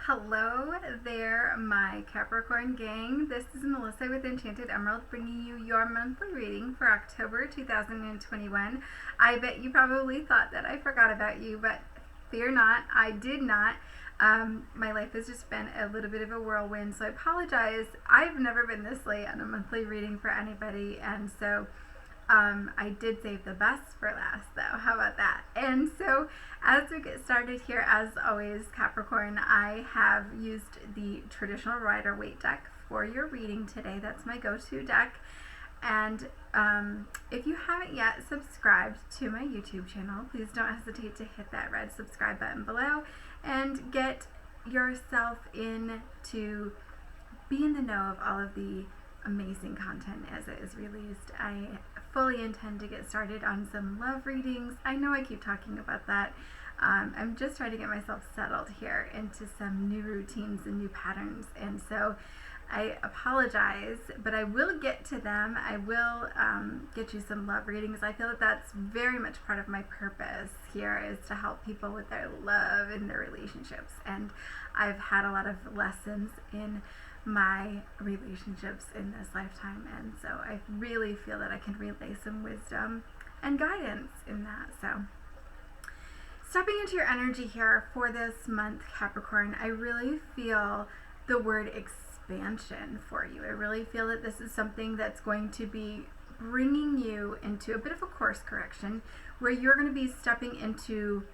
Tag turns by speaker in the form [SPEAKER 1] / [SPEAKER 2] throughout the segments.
[SPEAKER 1] Hello there, my Capricorn gang. This is Melissa with Enchanted Emerald bringing you your monthly reading for October 2021. I bet you probably thought that I forgot about you, but fear not, I did not. My life has just been a little bit of a whirlwind, so I apologize. I've never been this late on a monthly reading for anybody, and so I did save the best for last, though. How about that? And so, as we get started here, as always, Capricorn, I have used the traditional Rider-Waite deck for your reading today. That's my go-to deck. And if you haven't yet subscribed to my YouTube channel, please don't hesitate to hit that red subscribe button below and get yourself in to be in the know of all of the amazing content as it is released. I fully intend to get started on some love readings. I know I keep talking about that. I'm just trying to get myself settled here into some new routines and new patterns, and so I apologize, but I will get to them. I will get you some love readings. I feel that that's very much part of my purpose here, is to help people with their love and their relationships, and I've had a lot of lessons in my relationships in this lifetime, and so I really feel that I can relay some wisdom and guidance in that. So stepping into your energy here for this month, Capricorn, I really feel the word expansion for you. I really feel that this is something that's going to be bringing you into a bit of a course correction, where you're going to be stepping into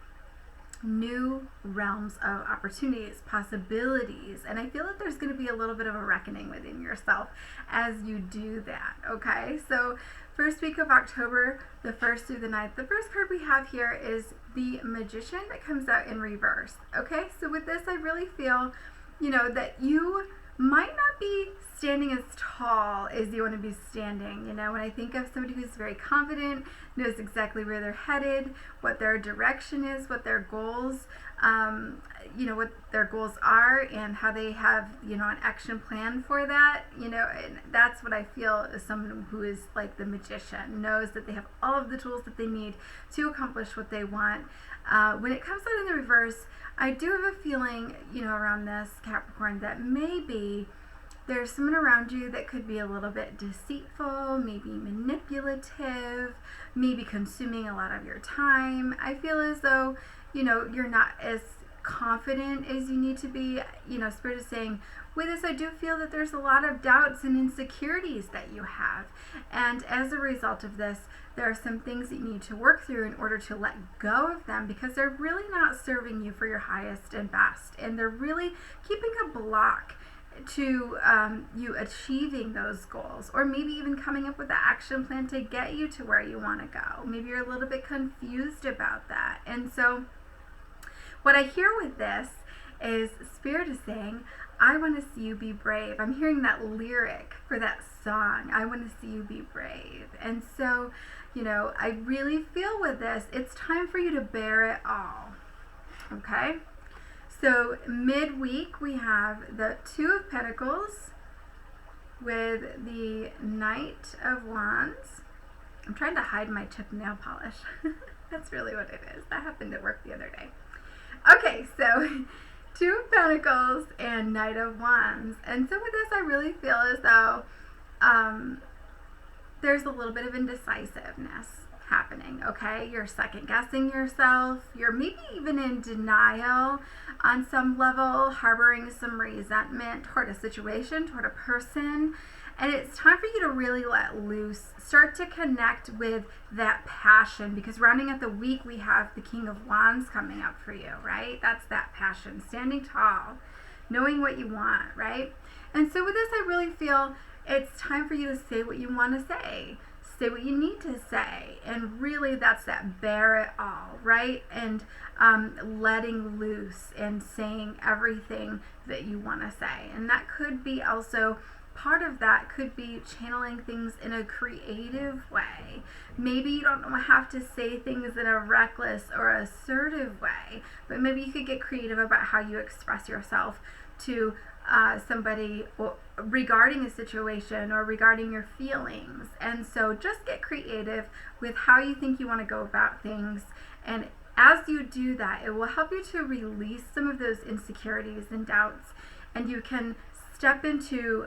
[SPEAKER 1] new realms of opportunities, possibilities, and I feel that there's going to be a little bit of a reckoning within yourself as you do that. Okay, so first week of October, the 1st through the 9th, the first card we have here is the Magician that comes out in reverse. Okay, so with this, I really feel, that you might not be standing as tall as you want to be standing. When I think of somebody who's very confident, knows exactly where they're headed, what their direction is, what their goals, what their goals are, and how they have, an action plan for that, and that's what I feel is someone who is like the Magician, knows that they have all of the tools that they need to accomplish what they want. When it comes out in the reverse, I do have a feeling, around this, Capricorn, that maybe there's someone around you that could be a little bit deceitful, maybe manipulative, maybe consuming a lot of your time. I feel as though, you're not as confident as you need to be. Spirit is saying, with this, I do feel that there's a lot of doubts and insecurities that you have. And as a result of this, there are some things that you need to work through in order to let go of them, because they're really not serving you for your highest and best. And they're really keeping a block to you achieving those goals, or maybe even coming up with an action plan to get you to where you want to go. Maybe you're a little bit confused about that. And so what I hear with this is Spirit is saying, I want to see you be brave. I'm hearing that lyric for that song. I want to see you be brave. And so, I really feel with this, it's time for you to bear it all. Okay? So midweek, we have the Two of Pentacles with the Knight of Wands. I'm trying to hide my chipped nail polish. That's really what it is. That happened at work the other day. Okay, so Two of Pentacles and Knight of Wands. And so with this, I really feel as though there's a little bit of indecisiveness happening, okay? You're second guessing yourself. You're maybe even in denial on some level, harboring some resentment toward a situation, toward a person. And it's time for you to really let loose, start to connect with that passion, because rounding out the week, we have the King of Wands coming up for you, right? That's that passion, standing tall, knowing what you want, right? And so with this, I really feel it's time for you to say what you want to say what you need to say, and really that's that bear it all, right? And letting loose and saying everything that you want to say. And that could be also, part of that could be channeling things in a creative way. Maybe you don't have to say things in a reckless or assertive way, but maybe you could get creative about how you express yourself to somebody regarding a situation or regarding your feelings. And so just get creative with how you think you want to go about things, and as you do that, it will help you to release some of those insecurities and doubts, and you can step into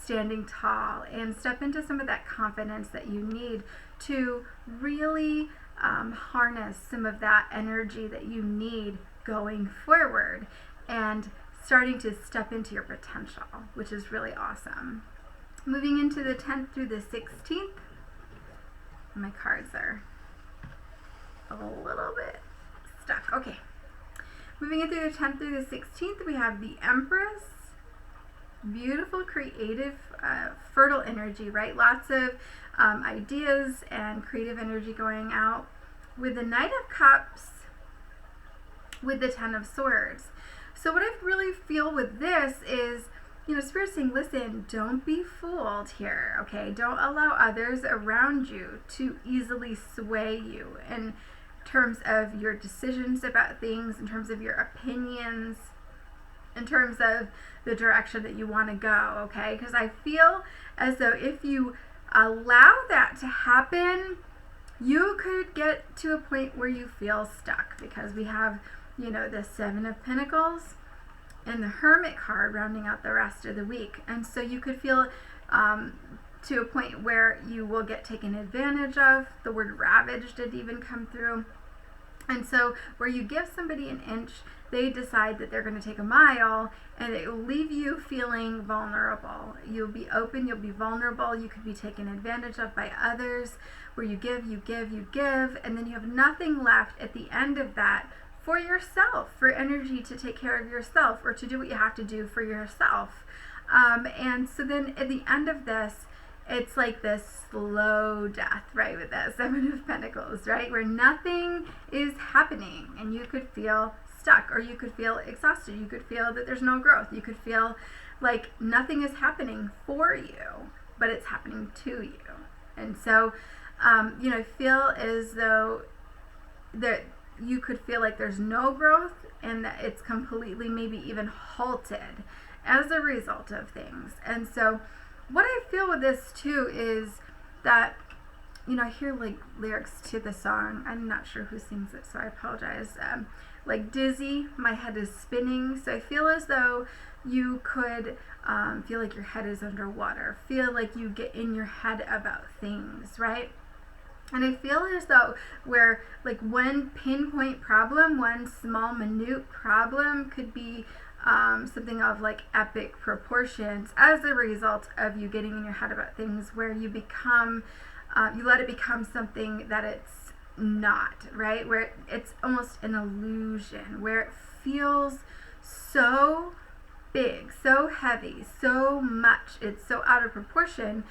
[SPEAKER 1] standing tall and step into some of that confidence that you need to really harness some of that energy that you need going forward and starting to step into your potential, which is really awesome. Moving into the 10th through the 16th, my cards are a little bit stuck. Okay. Moving into the 10th through the 16th, we have the Empress. Beautiful, creative, fertile energy, right? Lots of ideas and creative energy going out. With the Knight of Cups, with the Ten of Swords. So what I really feel with this is, you know, Spirit's saying, listen, don't be fooled here, okay? Don't allow others around you to easily sway you in terms of your decisions about things, in terms of your opinions, in terms of the direction that you want to go, okay? Because I feel as though if you allow that to happen, you could get to a point where you feel stuck, because we have, you know, the Seven of Pentacles and the Hermit card rounding out the rest of the week. And so you could feel to a point where you will get taken advantage of. The word ravaged did even come through. And so where you give somebody an inch, they decide that they're going to take a mile, and it will leave you feeling vulnerable. You'll be open, you'll be vulnerable, you could be taken advantage of by others, where you give, you give, you give, and then you have nothing left at the end of that for yourself, for energy to take care of yourself or to do what you have to do for yourself. And so then at the end of this, it's like this slow death, right, with that Seven of Pentacles, right, where nothing is happening, and you could feel stuck, or you could feel exhausted, you could feel that there's no growth, you could feel like nothing is happening for you, but it's happening to you. And so, you know, I feel as though that you could feel like there's no growth, and that it's completely maybe even halted as a result of things. And so what I feel with this too is that, you know, I hear like lyrics to the song. I'm not sure who sings it, so I apologize. Like dizzy, my head is spinning. So I feel as though you could feel like your head is underwater. Feel like you get in your head about things, right? And I feel as though where like one pinpoint problem, one small minute problem could be something of like epic proportions as a result of you getting in your head about things, where you become, you let it become something that it's not, right? Where it's almost an illusion, where it feels so big, so heavy, so much, it's so out of proportion,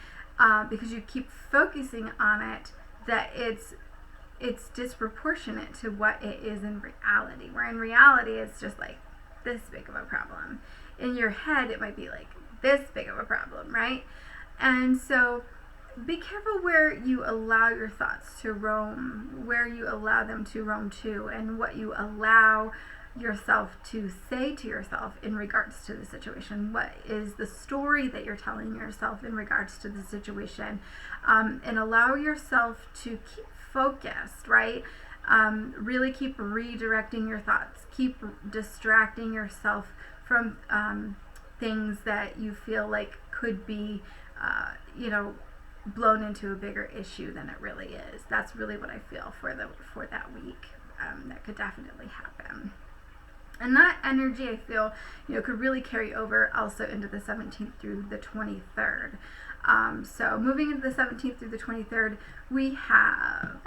[SPEAKER 1] because you keep focusing on it, that it's disproportionate to what it is in reality, where in reality it's just like this big of a problem. In your head it might be like this big of a problem, right? And so be careful where you allow your thoughts to roam, where you allow them to roam to, and what you allow yourself to say to yourself in regards to the situation. What is the story that you're telling yourself in regards to the situation? And allow yourself to keep focused, right? Really keep redirecting your thoughts. Keep distracting yourself from things that you feel like could be, you know, blown into a bigger issue than it really is. That's really what I feel for that week. That could definitely happen. And that energy, I feel, you know, could really carry over also into the 17th through the 23rd. So moving into the 17th through the 23rd, we have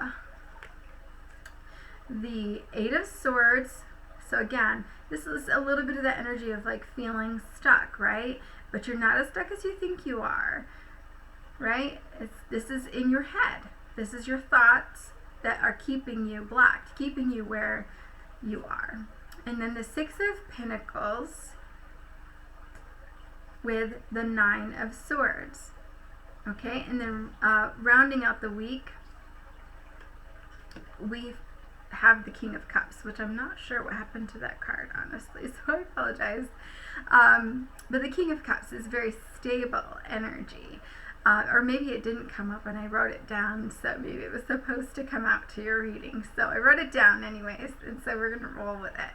[SPEAKER 1] the Eight of Swords. So again, this is a little bit of that energy of like feeling stuck, right? But you're not as stuck as you think you are, right? This is in your head. This is your thoughts that are keeping you blocked, keeping you where you are. And then the Six of Pentacles with the Nine of Swords. Okay, and then rounding out the week, we have the King of Cups, which I'm not sure what happened to that card, honestly, so I apologize. But the King of Cups is very stable energy. or maybe it didn't come up and I wrote it down, so maybe it was supposed to come out to your reading. So I wrote it down anyways, and so we're going to roll with it.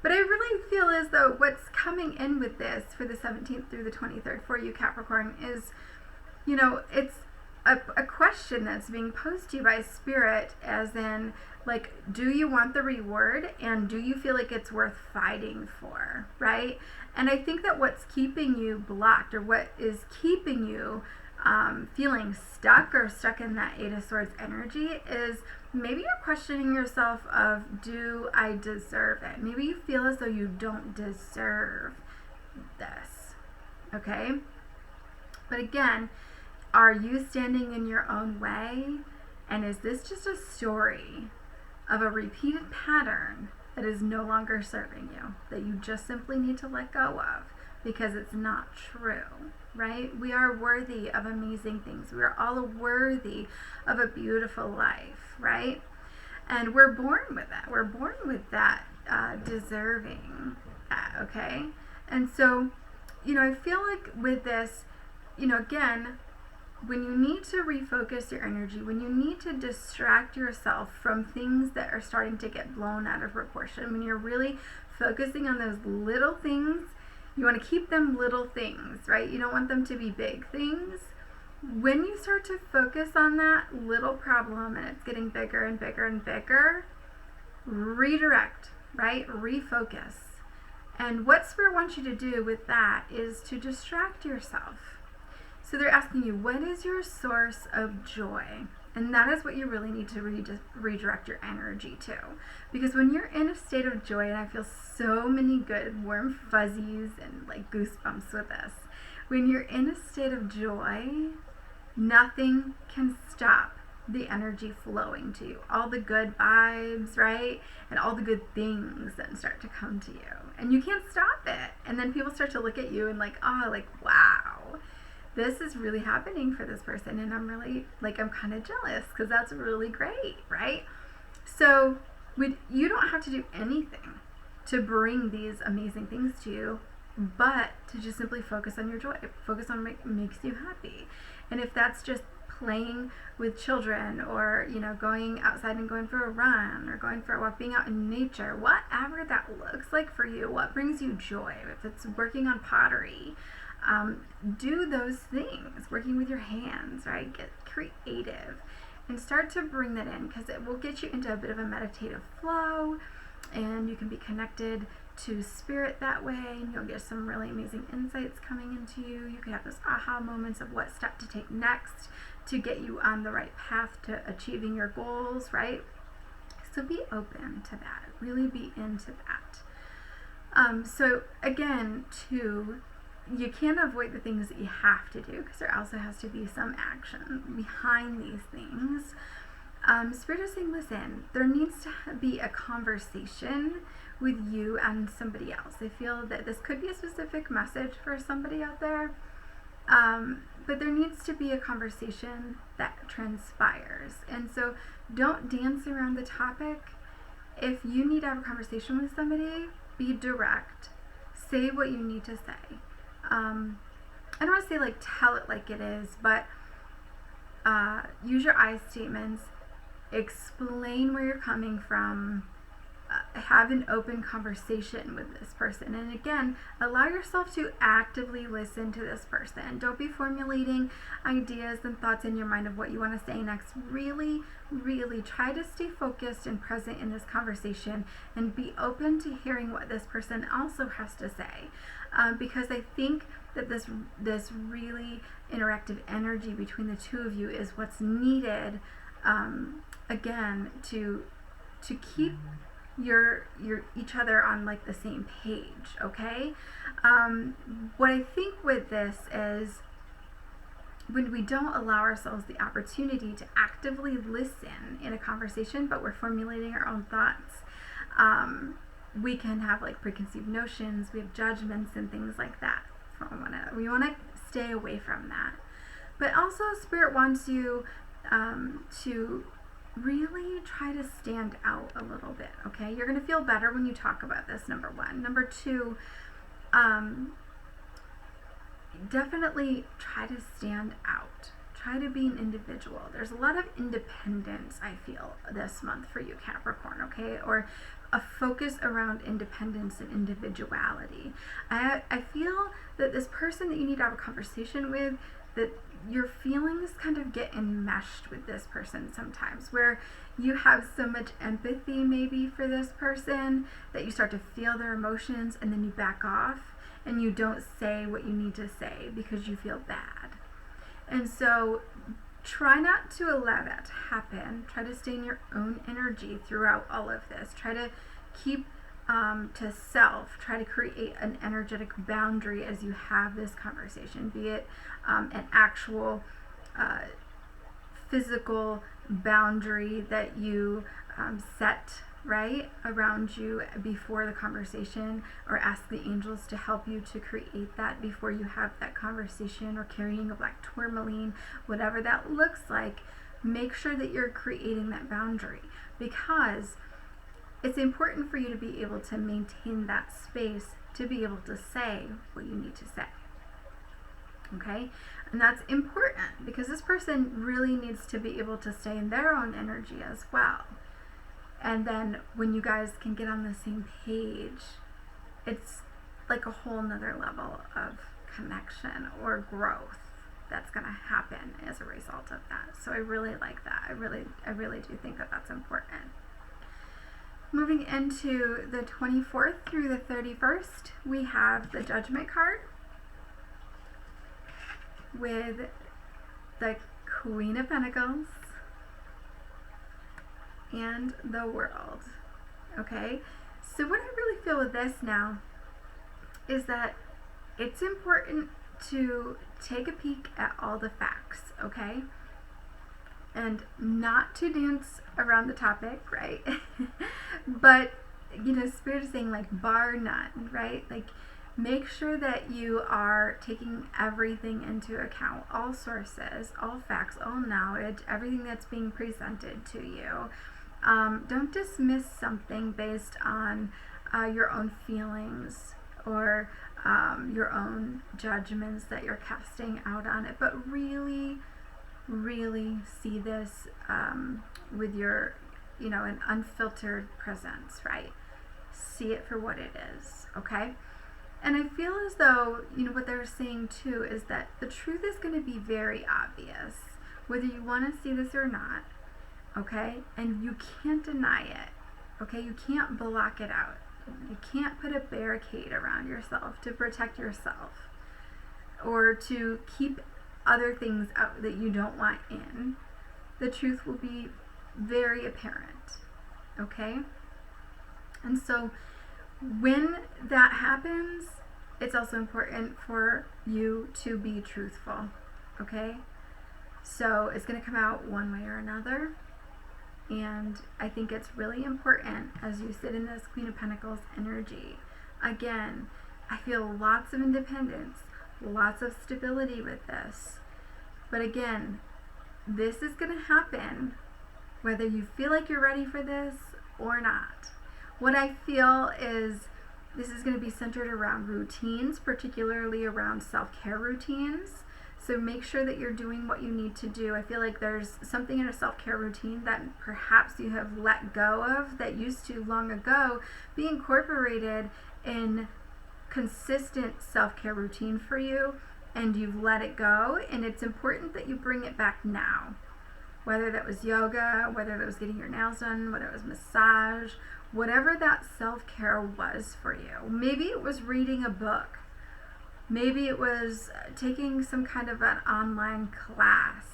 [SPEAKER 1] But I really feel as though what's coming in with this for the 17th through the 23rd for you, Capricorn, is, you know, it's a question that's being posed to you by Spirit, as in, like, do you want the reward, and do you feel like it's worth fighting for, right? And I think that what's keeping you blocked, or what is keeping you feeling stuck in that Eight of Swords energy, is maybe you're questioning yourself of, do I deserve it? Maybe you feel as though you don't deserve this, okay? But again, are you standing in your own way? And is this just a story of a repeated pattern that is no longer serving you, that you just simply need to let go of because it's not true, right? We are worthy of amazing things. We are all worthy of a beautiful life, right? And we're born with that. We're born with that deserving that, okay? And so, you know, I feel like with this, you know, again, when you need to refocus your energy, when you need to distract yourself from things that are starting to get blown out of proportion, when you're really focusing on those little things, you want to keep them little things, right? You don't want them to be big things. When you start to focus on that little problem and it's getting bigger and bigger and bigger, redirect, right? Refocus. And what Spirit wants you to do with that is to distract yourself. So they're asking you, what is your source of joy? And that is what you really need to redirect your energy to. Because when you're in a state of joy, and I feel so many good warm fuzzies and like goosebumps with this, when you're in a state of joy, nothing can stop the energy flowing to you. All the good vibes, right? And all the good things that start to come to you. And you can't stop it. And then people start to look at you and like, oh, like, wow, this is really happening for this person, and I'm really, like, I'm kind of jealous because that's really great, right? So you don't have to do anything to bring these amazing things to you, but to just simply focus on your joy, focus on what makes you happy. And if that's just playing with children, or, you know, going outside and going for a run, or going for a walk, being out in nature, whatever that looks like for you, what brings you joy, if it's working on pottery, do those things, working with your hands, right? Get creative and start to bring that in, because it will get you into a bit of a meditative flow, and you can be connected to Spirit that way, and you'll get some really amazing insights coming into you. You can have those aha moments of what step to take next to get you on the right path to achieving your goals, right? So be open to that, really be into that. So again, too, you can't avoid the things that you have to do, because there also has to be some action behind these things. Spirit is saying, listen, there needs to be a conversation with you and somebody else. I feel that this could be a specific message for somebody out there, but there needs to be a conversation that transpires. And so don't dance around the topic. If you need to have a conversation with somebody, be direct. Say what you need to say. I don't want to say like tell it like it is, but use your I statements, explain where you're coming from, have an open conversation with this person. And again, allow yourself to actively listen to this person. Don't be formulating ideas and thoughts in your mind of what you want to say next. Really, really try to stay focused and present in this conversation, and be open to hearing what this person also has to say. Because I think that this really interactive energy between the two of you is what's needed, again, to keep your each other on like the same page, okay? What I think with this is, when we don't allow ourselves the opportunity to actively listen in a conversation, but we're formulating our own thoughts, we can have like preconceived notions, we have judgments and things like that. We want to stay away from that. But also, Spirit wants you to really try to stand out a little bit, okay? You're going to feel better when you talk about this, number one. Number two, definitely try to stand out. Try to be an individual. There's a lot of independence, I feel, this month for you, Capricorn, okay? Or a focus around independence and individuality. I feel that this person that you need to have a conversation with, that your feelings kind of get enmeshed with this person sometimes, where you have so much empathy maybe for this person that you start to feel their emotions and then you back off and you don't say what you need to say because you feel bad. And so try not to allow that to happen. Try to stay in your own energy throughout all of this. Try to keep to self. Try to create an energetic boundary as you have this conversation, be it an actual physical boundary that you set right around you before the conversation, or ask the angels to help you to create that before you have that conversation, or carrying a black tourmaline, whatever that looks like. Make sure that you're creating that boundary, because it's important for you to be able to maintain that space to be able to say what you need to say. Okay? And that's important because this person really needs to be able to stay in their own energy as well. And then when you guys can get on the same page, it's like a whole nother level of connection or growth that's going to happen as a result of that. So I really like that. I really do think that that's important. Moving into the 24th through the 31st, we have the Judgment card with the Queen of Pentacles and the World. Okay, so what I really feel with this now is that it's important to take a peek at all the facts, okay? And not to dance around the topic, right? But, you know, Spirit is saying, like, bar none, right? Like, make sure that you are taking everything into account, all sources, all facts, all knowledge, everything that's being presented to you. Don't dismiss something based on your own feelings or your own judgments that you're casting out on it, but really see this with your, you know, an unfiltered presence, right? See it for what it is, okay? And I feel as though, you know, what they're saying too is that the truth is going to be very obvious, whether you want to see this or not, okay? And you can't deny it, okay? You can't block it out. You can't put a barricade around yourself to protect yourself or to keep other things out that you don't want in. The truth will be very apparent, okay? And so when that happens, it's also important for you to be truthful, okay? So it's going to come out one way or another. And I think it's really important as you sit in this Queen of Pentacles energy. Again, I feel lots of independence, lots of stability with this. But again, this is going to happen whether you feel like you're ready for this or not. What I feel is this is going to be centered around routines, particularly around self-care routines. So make sure that you're doing what you need to do. I feel like there's something in a self-care routine that perhaps you have let go of that used to long ago be incorporated in consistent self-care routine for you, and you've let it go, and it's important that you bring it back now. Whether that was yoga, whether that was getting your nails done, whether it was massage, whatever that self-care was for you. Maybe it was reading a book. Maybe it was taking some kind of an online class.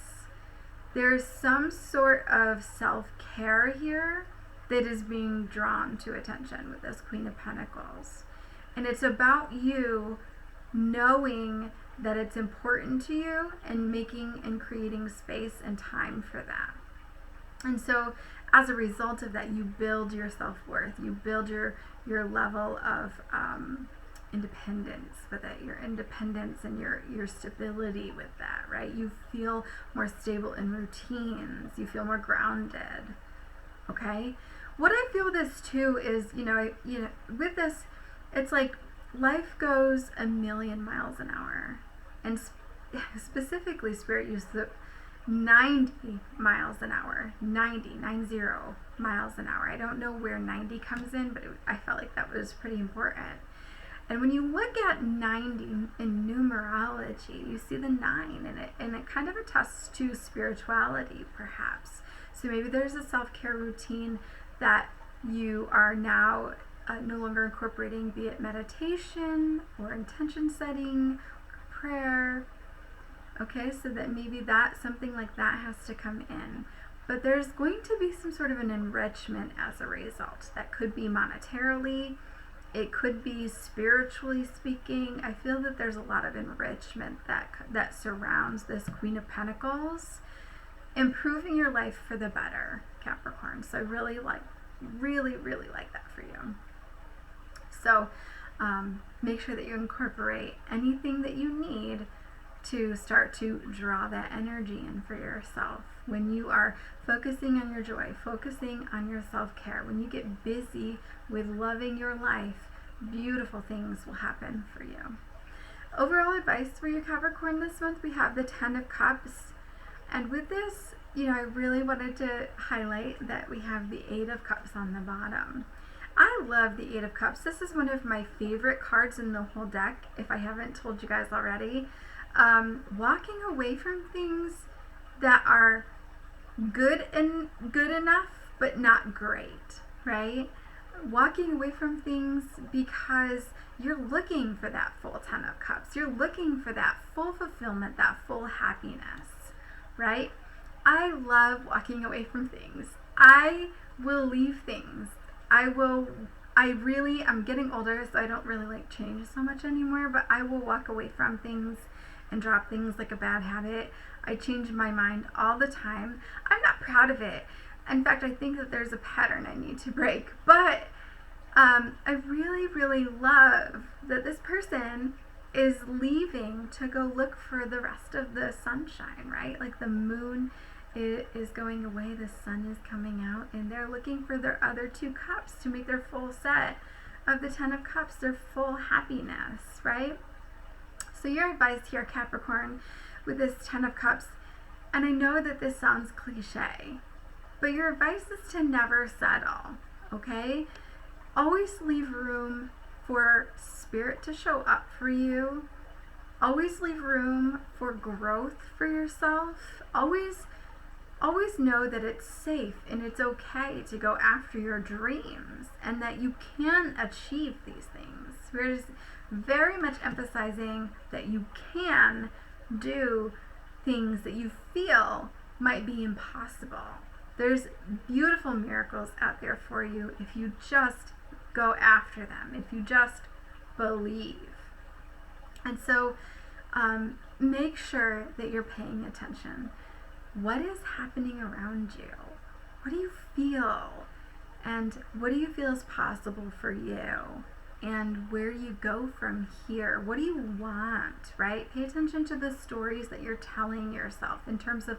[SPEAKER 1] There's some sort of self-care here that is being drawn to attention with this Queen of Pentacles. And it's about you knowing that it's important to you and making and creating space and time for that. And so as a result of that, you build your self-worth. You build your level of independence with it, your independence and your stability with that, right? You feel more stable in routines. You feel more grounded, okay? What I feel with this too is, you know, with this, it's like life goes a million miles an hour. and specifically Spirit used the 90 miles an hour, 90 miles an hour. I don't know where 90 comes in, but I felt like that was pretty important. And when you look at 90 in numerology, you see the 9 in it, and it kind of attests to spirituality, perhaps. So maybe there's a self-care routine that you are now no longer incorporating, be it meditation or intention setting or prayer. Okay, so that maybe something like that has to come in. But there's going to be some sort of an enrichment as a result. That could be monetarily, it could be spiritually speaking. I feel that there's a lot of enrichment that surrounds this Queen of Pentacles, improving your life for the better, Capricorn. So I really like that for you. So make sure that you incorporate anything that you need to start to draw that energy in for yourself. When you are focusing on your joy, focusing on your self-care, when you get busy with loving your life, beautiful things will happen for you. Overall advice for you, Capricorn, this month we have the 10 of Cups. And with this, I really wanted to highlight that we have the 8 of Cups on the bottom. I love the 8 of Cups. This is one of my favorite cards in the whole deck, if I haven't told you guys already. Walking away from things that are good enough, but not great, right? Walking away from things because you're looking for that full 10 of Cups. You're looking for that full fulfillment, that full happiness, right? I love walking away from things. I will leave things. I'm getting older, so I don't really like change so much anymore, but I will walk away from things and drop things like a bad habit. I change my mind all the time. I'm not proud of it. In fact, I think that there's a pattern I need to break. But I really love that this person is leaving to go look for the rest of the sunshine, right? Like the moon is going away, the sun is coming out, and they're looking for their other 2 cups to make their full set of the 10 of Cups, their full happiness, right? So your advice here, Capricorn, with this 10 of Cups, and I know that this sounds cliche, but your advice is to never settle, okay? Always leave room for Spirit to show up for you. Always leave room for growth for yourself. Always know that it's safe and it's okay to go after your dreams and that you can achieve these things. We're just very much emphasizing that you can do things that you feel might be impossible. There's beautiful miracles out there for you if you just go after them, if you just believe. And so make sure that you're paying attention. What is happening around you? What do you feel? And what do you feel is possible for you? And where you go from here? What do you want, right? Pay attention to the stories that you're telling yourself in terms of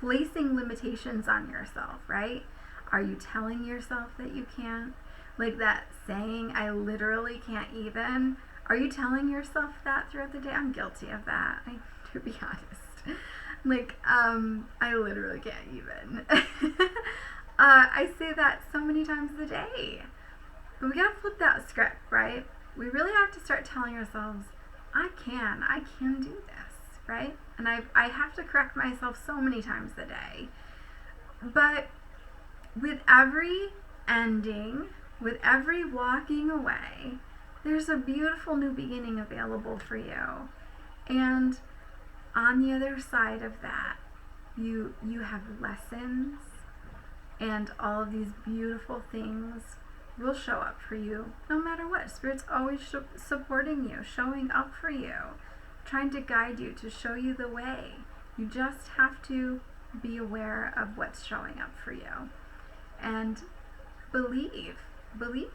[SPEAKER 1] placing limitations on yourself, right? Are you telling yourself that you can't? Like that saying, I literally can't even. Are you telling yourself that throughout the day? I'm guilty of that, to be honest. Like, I literally can't even. I say that so many times a day. But we gotta flip that script, right? We really have to start telling ourselves, I can do this, right? And I have to correct myself so many times a day. But with every ending, with every walking away, there's a beautiful new beginning available for you. And on the other side of that, you have lessons, and all of these beautiful things will show up for you no matter what. Spirit's always supporting you, showing up for you, trying to guide you, to show you the way. You just have to be aware of what's showing up for you. And believe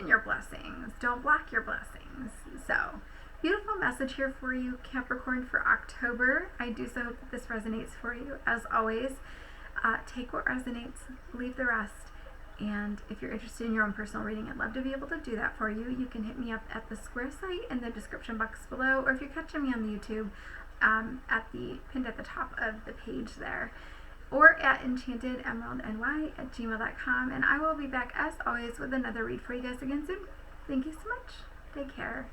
[SPEAKER 1] in your blessings. Don't block your blessings. So, beautiful message here for you, Capricorn, for October. I do so hope that this resonates for you. As always, take what resonates, leave the rest. And if you're interested in your own personal reading, I'd love to be able to do that for you. You can hit me up at the square site in the description box below, or if you're catching me on the YouTube, pinned at the top of the page there, or at enchantedemeraldny@gmail.com. And I will be back as always with another read for you guys again soon. Thank you so much. Take care.